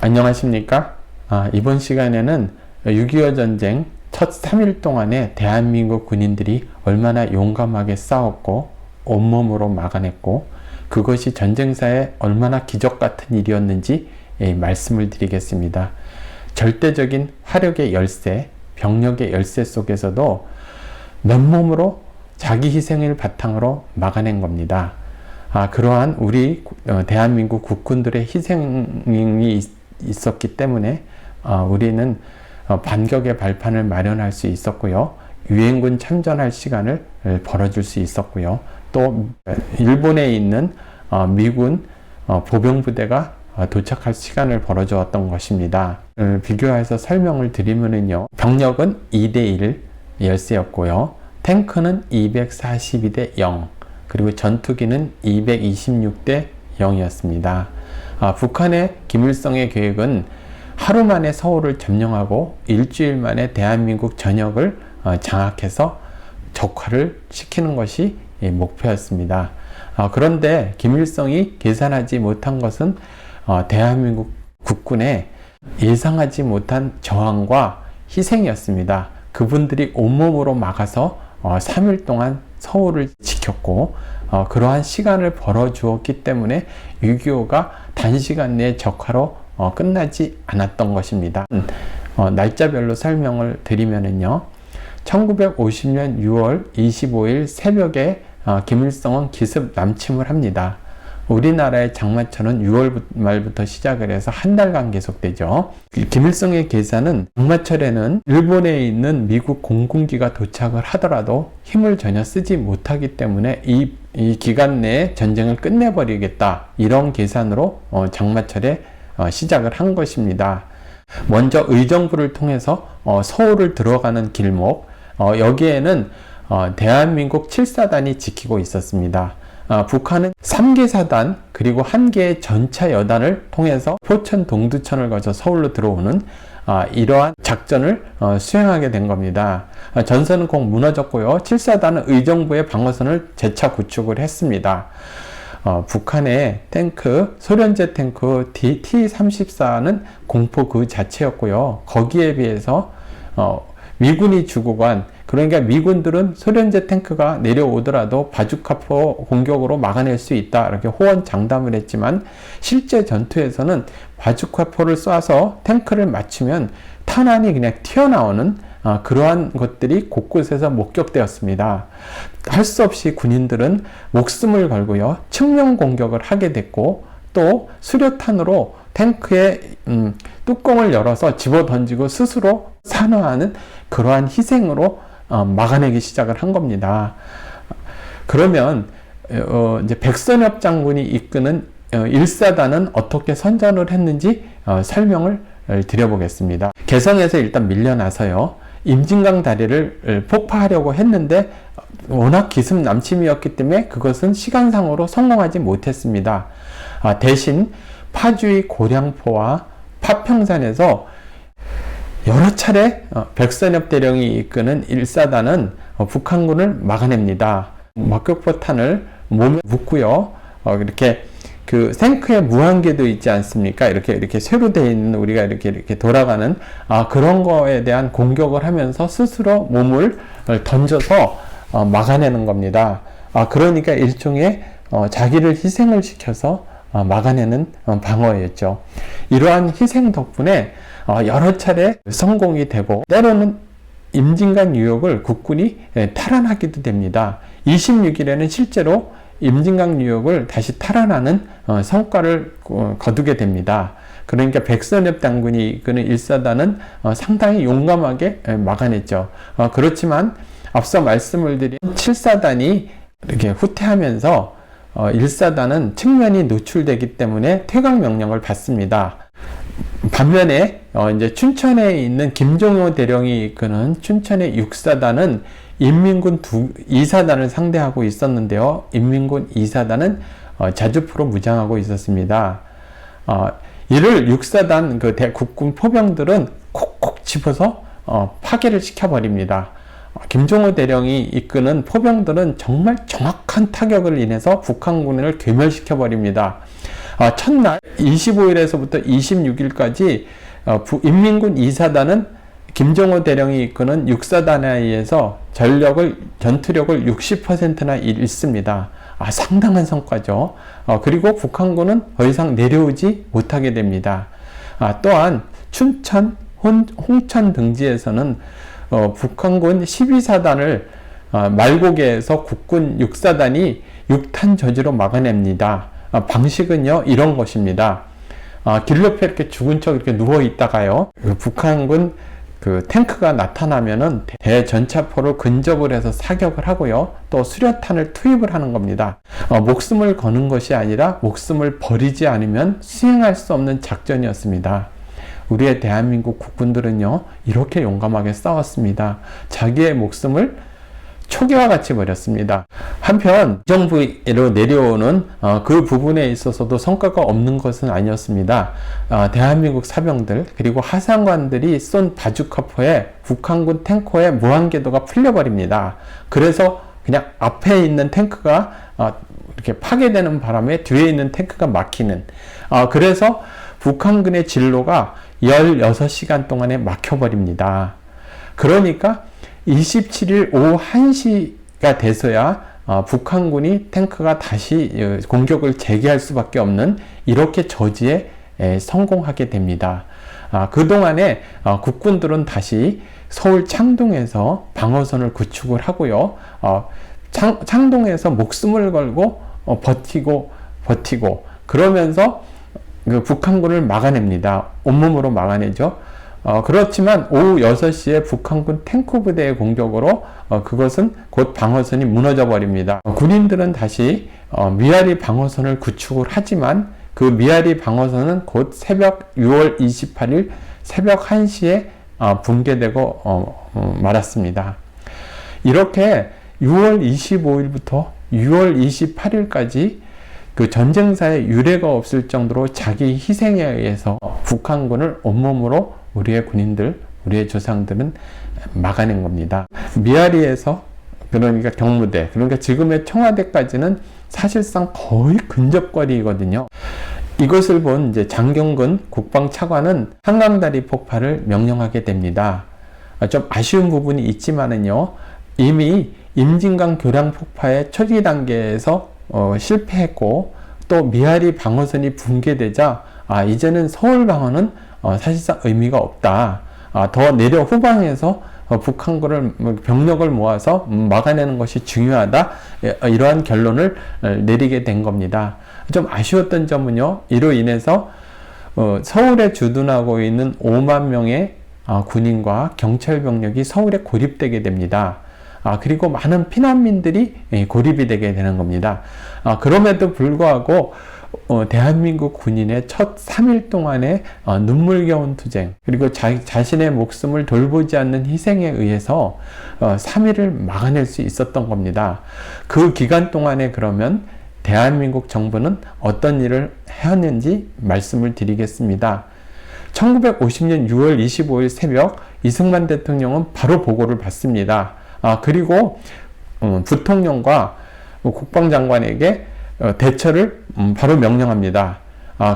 안녕하십니까? 이번 시간에는 6.25 전쟁 첫 3일 동안에 대한민국 군인들이 얼마나 용감하게 싸웠고 온몸으로 막아냈고 그것이 전쟁사에 얼마나 기적 같은 일이었는지 말씀을 드리겠습니다. 절대적인 화력의 열세, 병력의 열세 속에서도 맨몸으로 자기 희생을 바탕으로 막아낸 겁니다. 그러한 우리 대한민국 국군들의 희생이 있었기 때문에 우리는 반격의 발판을 마련할 수 있었고요. 유엔군 참전할 시간을 벌어줄 수 있었고요. 또 일본에 있는 미군 보병부대가 도착할 시간을 벌어주었던 것입니다. 비교해서 설명을 드리면요. 병력은 2대1 열세였고요. 탱크는 242대 0, 그리고 전투기는 226대 0이었습니다. 북한의 김일성의 계획은 하루 만에 서울을 점령하고 일주일 만에 대한민국 전역을 장악해서 적화를 시키는 것이 목표였습니다. 그런데 김일성이 계산하지 못한 것은 대한민국 국군의 예상하지 못한 저항과 희생이었습니다. 그분들이 온몸으로 막아서 3일 동안 서울을 지켰고 그러한 시간을 벌어주었기 때문에 6.25가 단시간 내에 적화로 끝나지 않았던 것입니다. 날짜별로 설명을 드리면요. 1950년 6월 25일 새벽에 김일성은 기습 남침을 합니다. 우리나라의 장마철은 6월 말부터 시작을 해서 한 달간 계속되죠. 김일성의 계산은 장마철에는 일본에 있는 미국 공군기가 도착을 하더라도 힘을 전혀 쓰지 못하기 때문에 이 기간 내에 전쟁을 끝내버리겠다, 이런 계산으로 장마철에 시작을 한 것입니다. 먼저 의정부를 통해서 서울을 들어가는 길목, 여기에는 대한민국 7사단이 지키고 있었습니다. 북한은 3개 사단 그리고 1개의 전차 여단을 통해서 포천 동두천을 거쳐 서울로 들어오는 이러한 작전을 수행하게 된 겁니다. 전선은 곧 무너졌고요. 7사단은 의정부의 방어선을 재차 구축을 했습니다. 북한의 탱크, 소련제 탱크 T-34는 공포 그 자체였고요. 거기에 비해서 미군이 주고 간, 그러니까 미군들은 소련제 탱크가 내려오더라도 바주카포 공격으로 막아낼 수 있다, 이렇게 호언장담을 했지만 실제 전투에서는 바주카포를 쏴서 탱크를 맞추면 탄환이 그냥 튀어나오는 그러한 것들이 곳곳에서 목격되었습니다. 할 수 없이 군인들은 목숨을 걸고요, 측면 공격을 하게 됐고, 또 수류탄으로 탱크의 뚜껑을 열어서 집어 던지고 스스로 산화하는 그러한 희생으로 막아내기 시작을 한 겁니다. 그러면 이제 백선엽 장군이 이끄는 1사단은 어떻게 선전을 했는지 설명을 드려보겠습니다. 개성에서 일단 밀려나서요, 임진강 다리를 폭파하려고 했는데 워낙 기습 남침이었기 때문에 그것은 시간상으로 성공하지 못했습니다. 대신 파주의 고량포와 파평산에서 여러 차례 백선엽 대령이 이끄는 1사단은 북한군을 막아냅니다. 막격포탄을 몸에 묶고요, 이렇게 그 생크의 무한궤도 있지 않습니까? 이렇게 쇠로 되어 있는, 우리가 이렇게 돌아가는 그런 거에 대한 공격을 하면서 스스로 몸을 던져서 막아내는 겁니다. 그러니까 일종의 자기를 희생을 시켜서 막아내는 방어였죠. 이러한 희생 덕분에 여러 차례 성공이 되고 때로는 임진강 유역을 국군이 탈환하기도 됩니다. 26일에는 실제로 임진강 유역을 다시 탈환하는 성과를 거두게 됩니다. 그러니까 백선엽 장군이 이끄는 1사단은 상당히 용감하게 막아냈죠. 그렇지만 앞서 말씀을 드린 7사단이 이렇게 후퇴하면서 1사단은 측면이 노출되기 때문에 퇴각 명령을 받습니다. 반면에 이제 춘천에 있는 김종호 대령이 이끄는 춘천의 6사단은 인민군 2사단을 상대하고 있었는데요. 인민군 2사단은 자주포로 무장하고 있었습니다. 이를 6사단 그 국군 포병들은 콕콕 집어서 파괴를 시켜버립니다. 김종호 대령이 이끄는 포병들은 정말 정확한 타격을 인해서 북한군을 괴멸시켜 버립니다. 첫날 25일에서부터 26일까지 인민군 2사단은 김정호 대령이 이끄는 6사단에 의해서 전투력을 60%나 잃습니다. 상당한 성과죠. 그리고 북한군은 더 이상 내려오지 못하게 됩니다. 또한 춘천, 홍천 등지에서는 북한군 12사단을 말고개에서 국군 6사단이 6탄 저지로 막아냅니다. 방식은요, 이런 것입니다. 길높이 이렇게 죽은 척 이렇게 누워 있다가요, 북한군 탱크가 나타나면은 대전차포를 근접을 해서 사격을 하고요, 또 수류탄을 투입을 하는 겁니다. 목숨을 거는 것이 아니라 목숨을 버리지 않으면 수행할 수 없는 작전이었습니다. 우리의 대한민국 국군들은요, 이렇게 용감하게 싸웠습니다. 자기의 목숨을 초기와 같이 버렸습니다. 한편 정부로 내려오는 그 부분에 있어서도 성과가 없는 것은 아니었습니다. 대한민국 사병들 그리고 하상관들이 쏜 바주카포에 북한군 탱커의 무한궤도가 풀려버립니다. 그래서 그냥 앞에 있는 탱크가 이렇게 파괴되는 바람에 뒤에 있는 탱크가 막히는, 그래서 북한군의 진로가 16시간 동안에 막혀버립니다. 그러니까 27일 오후 1시가 돼서야 북한군이 탱크가 다시 공격을 재개할 수밖에 없는 이렇게 저지에 성공하게 됩니다. 그동안에 국군들은 다시 서울 창동에서 방어선을 구축을 하고요, 창동에서 목숨을 걸고 버티고 그러면서 북한군을 막아냅니다. 온몸으로 막아내죠. 그렇지만 오후 6시에 북한군 탱크 부대의 공격으로 그것은 곧 방어선이 무너져 버립니다. 군인들은 다시 미아리 방어선을 구축을 하지만 그 미아리 방어선은 곧 새벽 6월 28일 새벽 1시에 붕괴되고 말았습니다. 이렇게 6월 25일부터 6월 28일까지 그 전쟁사에 유례가 없을 정도로 자기 희생에 의해서 북한군을 온몸으로 우리의 군인들, 우리의 조상들은 막아낸 겁니다. 미아리에서, 그러니까 경무대, 그러니까 지금의 청와대까지는 사실상 거의 근접거리거든요. 이것을 본 이제 장경근 국방차관은 한강다리 폭파를 명령하게 됩니다. 좀 아쉬운 부분이 있지만은요, 이미 임진강 교량 폭파의 초기 단계에서 실패했고, 또 미아리 방어선이 붕괴되자 이제는 서울 방어는 사실상 의미가 없다. 더 내려 후방에서 북한군을 병력을 모아서 막아내는 것이 중요하다. 이러한 결론을 내리게 된 겁니다. 좀 아쉬웠던 점은요, 이로 인해서 서울에 주둔하고 있는 5만 명의 군인과 경찰 병력이 서울에 고립되게 됩니다. 그리고 많은 피난민들이 고립이 되게 되는 겁니다. 그럼에도 불구하고 대한민국 군인의 첫 3일 동안의 눈물겨운 투쟁, 그리고 자신의 목숨을 돌보지 않는 희생에 의해서 3일을 막아낼 수 있었던 겁니다. 그 기간 동안에 그러면 대한민국 정부는 어떤 일을 해왔는지 말씀을 드리겠습니다. 1950년 6월 25일 새벽 이승만 대통령은 바로 보고를 받습니다. 그리고 부통령과 국방장관에게 대처를 바로 명령합니다.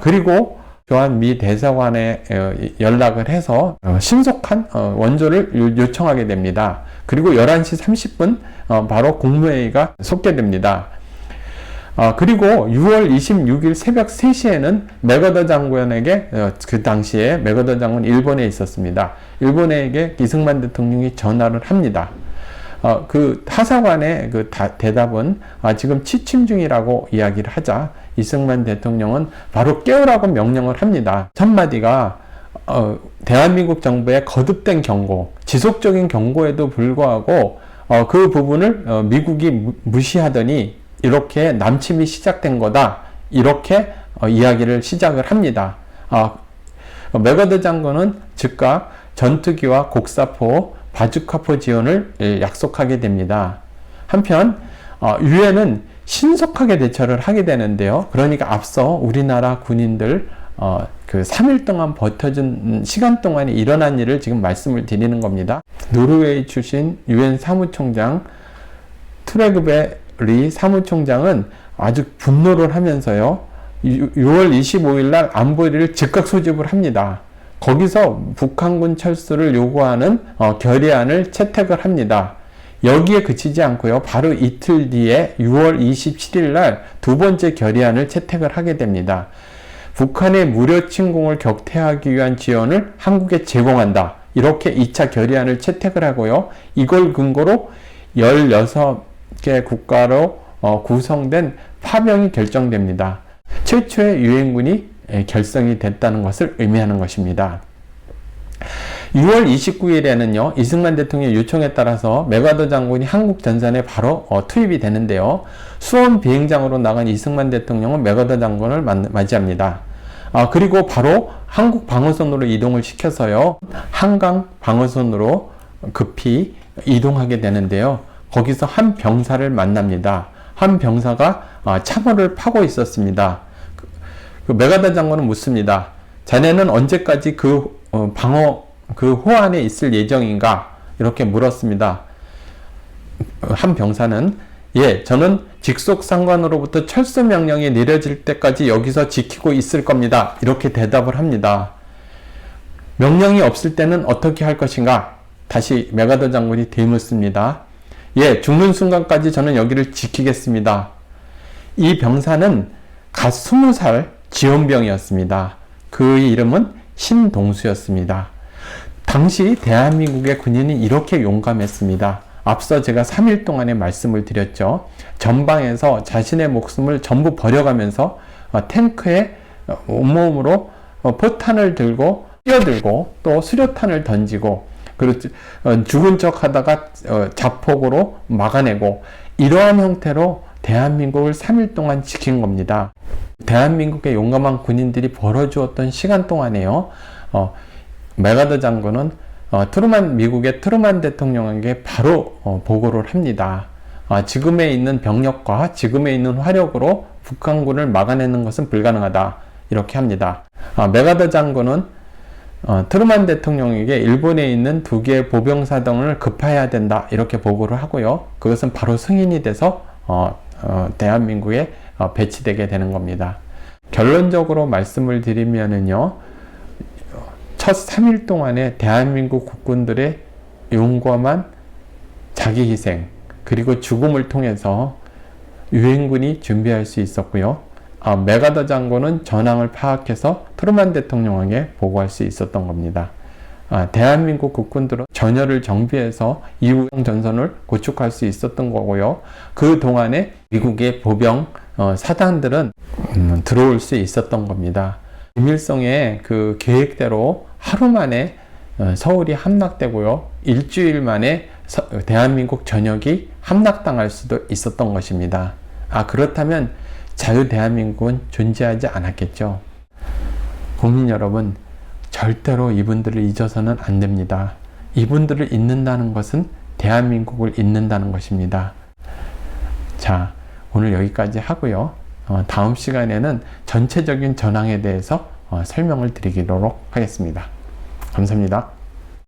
그리고 교환 미 대사관에 연락을 해서 신속한 원조를 요청하게 됩니다. 그리고 11시 30분 바로 국무회의가 속개됩니다. 그리고 6월 26일 새벽 3시에는 맥어더 장관에게, 그 당시에 맥어더 장관 일본에 있었습니다. 일본에게 이승만 대통령이 전화를 합니다. 그 하사관의 그 대답은 지금 취침 중이라고 이야기를 하자 이승만 대통령은 바로 깨우라고 명령을 합니다. 첫마디가 대한민국 정부의 거듭된 경고, 지속적인 경고에도 불구하고 그 부분을 미국이 무시하더니 이렇게 남침이 시작된 거다, 이렇게 이야기를 시작을 합니다. 맥어더 장관은 즉각 전투기와 곡사포, 바주카포 지원을 약속하게 됩니다. 한편 유엔은 신속하게 대처를 하게 되는데요. 그러니까 앞서 우리나라 군인들 그 3일 동안 버텨준 시간 동안에 일어난 일을 지금 말씀을 드리는 겁니다. 노르웨이 출신 유엔 사무총장 트레그베 리 사무총장은 아주 분노를 하면서요, 6월 25일 날 안보리를 즉각 소집을 합니다. 거기서 북한군 철수를 요구하는 결의안을 채택을 합니다. 여기에 그치지 않고요. 바로 이틀 뒤에 6월 27일 날 두 번째 결의안을 채택을 하게 됩니다. 북한의 무력 침공을 격퇴하기 위한 지원을 한국에 제공한다. 이렇게 2차 결의안을 채택을 하고요. 이걸 근거로 16개 국가로 구성된 파병이 결정됩니다. 최초의 유엔군이 결성이 됐다는 것을 의미하는 것입니다. 6월 29일에는요, 이승만 대통령의 요청에 따라서 맥아더 장군이 한국 전선에 바로 투입이 되는데요. 수원 비행장으로 나간 이승만 대통령은 맥아더 장군을 맞이합니다. 그리고 바로 한국 방어선으로 이동을 시켜서요, 한강 방어선으로 급히 이동하게 되는데요. 거기서 한 병사를 만납니다. 한 병사가 참호를 파고 있었습니다. 그 맥아더 장군은 묻습니다. 자네는 언제까지 그 호 안에 있을 예정인가? 이렇게 물었습니다. 한 병사는 저는 직속상관으로부터 철수 명령이 내려질 때까지 여기서 지키고 있을 겁니다. 이렇게 대답을 합니다. 명령이 없을 때는 어떻게 할 것인가? 다시 맥아더 장군이 되묻습니다. 죽는 순간까지 저는 여기를 지키겠습니다. 이 병사는 갓 20살 지원병이었습니다. 그의 이름은 신동수였습니다. 당시 대한민국의 군인이 이렇게 용감했습니다. 앞서 제가 3일 동안의 말씀을 드렸죠. 전방에서 자신의 목숨을 전부 버려가면서 탱크에 온몸으로 포탄을 들고 뛰어들고 또 수류탄을 던지고 그리고 죽은 척 하다가 자폭으로 막아내고 이러한 형태로 대한민국을 3일 동안 지킨 겁니다. 대한민국의 용감한 군인들이 벌어주었던 시간 동안에요. 맥아더 장군은 미국의 트루만 대통령에게 바로 보고를 합니다. 지금에 있는 병력과 지금에 있는 화력으로 북한군을 막아내는 것은 불가능하다. 이렇게 합니다. 맥아더 장군은 트루만 대통령에게 일본에 있는 2개의 보병사단을 급파해야 된다. 이렇게 보고를 하고요. 그것은 바로 승인이 돼서 대한민국에 배치되게 되는 겁니다. 결론적으로 말씀을 드리면은요, 첫 3일 동안에 대한민국 국군들의 용감한 자기희생 그리고 죽음을 통해서 유엔군이 준비할 수 있었고요. 맥아더 장군은 전황을 파악해서 트루만 대통령에게 보고할 수 있었던 겁니다. 대한민국 국군들은 전열을 정비해서 이후 전선을 구축할 수 있었던 거고요. 그 동안에 미국의 보병 사단들은 들어올 수 있었던 겁니다. 김일성의 그 계획대로 하루 만에 서울이 함락되고요. 일주일 만에 대한민국 전역이 함락당할 수도 있었던 것입니다. 그렇다면 자유 대한민국은 존재하지 않았겠죠. 국민 여러분, 절대로 이분들을 잊어서는 안 됩니다. 이분들을 잊는다는 것은 대한민국을 잊는다는 것입니다. 자, 오늘 여기까지 하고요. 다음 시간에는 전체적인 전황에 대해서 설명을 드리도록 하겠습니다. 감사합니다.